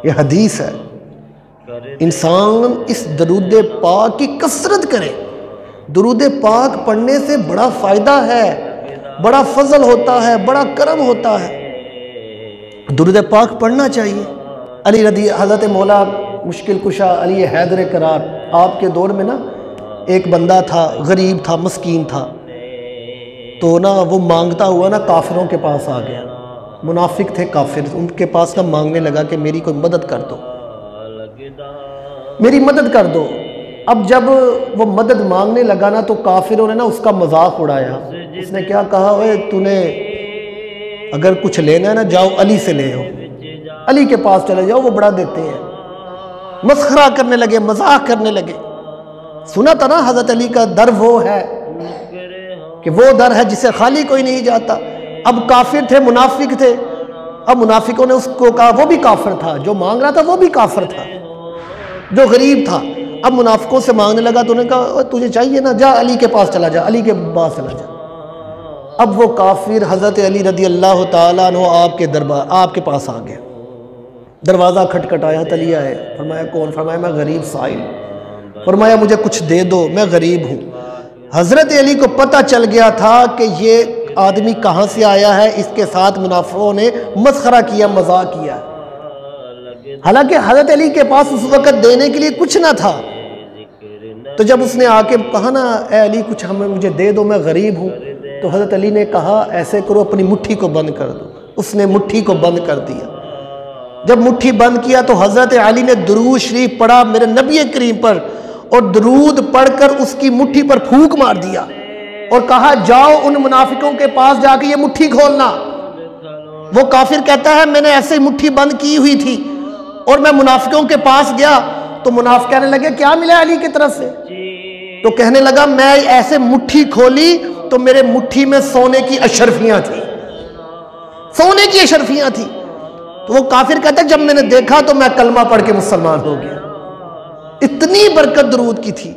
یہ حدیث ہے. انسان اس درود پاک کی کثرت کرے. درود پاک پڑھنے سے بڑا فائدہ ہے، بڑا فضل ہوتا ہے، بڑا کرم ہوتا ہے. درود پاک پڑھنا چاہیے. علی رضی حضرت مولا مشکل کشا علی حیدر کرار، آپ کے دور میں نا ایک بندہ تھا، غریب تھا، مسکین تھا، تو نا وہ مانگتا ہوا نا کافروں کے پاس آ گیا. منافق تھے کافر، ان کے پاس نا مانگنے لگا کہ میری کوئی مدد کر دو، میری مدد کر دو. اب جب وہ مدد مانگنے لگا نا تو کافروں نے نا اس کا مذاق اڑایا. اس نے کیا کہا، اوے تو نے اگر کچھ لینا ہے نا جاؤ علی سے لے آؤ، علی کے پاس چلے جاؤ، وہ بڑا دیتے ہیں. مسخرہ کرنے لگے، مذاق کرنے لگے. سنا تھا نا حضرت علی کا در وہ ہے کہ وہ در ہے جسے خالی کوئی نہیں جاتا. اب کافر تھے، منافق تھے. اب منافقوں نے اس کو کہا، وہ بھی کافر تھا، جو مانگ رہا تھا وہ بھی کافر تھا، جو غریب تھا. اب منافقوں سے مانگنے لگا تو انہوں نے کہا تجھے چاہیے نا، جا علی کے پاس چلا جا، علی کے پاس چلا جا. اب وہ کافر حضرت علی رضی اللہ تعالیٰ عنہ آپ کے پاس آ گیا. دروازہ کھٹکھٹایا، علی آئے. فرمایا کون؟ فرمایا میں غریب سائل. فرمایا مجھے کچھ دے دو، میں غریب ہوں. حضرت علی کو پتہ چل گیا تھا کہ یہ آدمی کہاں سے آیا ہے، اس کے ساتھ منافقوں نے مسخرہ کیا، مذاق کیا. حالانکہ حضرت علی کے پاس اس وقت دینے کے لیے کچھ نہ تھا. تو جب اس نے آ کے کہا نا اے علی کچھ مجھے دے دو، میں غریب ہوں، تو حضرت علی نے کہا ایسے کرو، اپنی مٹھی کو بند کر دو. اس نے مٹھی کو بند کر دیا. جب مٹھی بند کیا تو حضرت علی نے درود شریف پڑھا میرے نبی کریم پر، اور درود پڑھ کر اس کی مٹھی پر پھونک مار دیا اور کہا جاؤ ان منافقوں کے پاس جا کے یہ مٹھی کھولنا. وہ کافر کہتا ہے میں نے ایسے مٹھی بند کی ہوئی تھی اور میں منافقوں کے پاس گیا تو منافق کہنے لگے کیا ملا علی کی طرف سے؟ تو کہنے لگا میں ایسے مٹھی کھولی تو میرے مٹھی میں سونے کی اشرفیاں تھیں، سونے کی اشرفیاں تھیں. تو وہ کافر کہتا ہے جب میں نے دیکھا تو میں کلمہ پڑھ کے مسلمان ہو گیا. اتنی برکت درود کی تھی.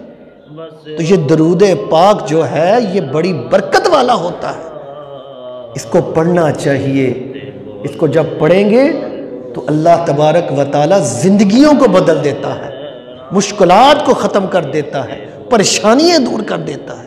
تو یہ درود پاک جو ہے یہ بڑی برکت والا ہوتا ہے، اس کو پڑھنا چاہیے. اس کو جب پڑھیں گے تو اللہ تبارک و تعالی زندگیوں کو بدل دیتا ہے، مشکلات کو ختم کر دیتا ہے، پریشانیاں دور کر دیتا ہے.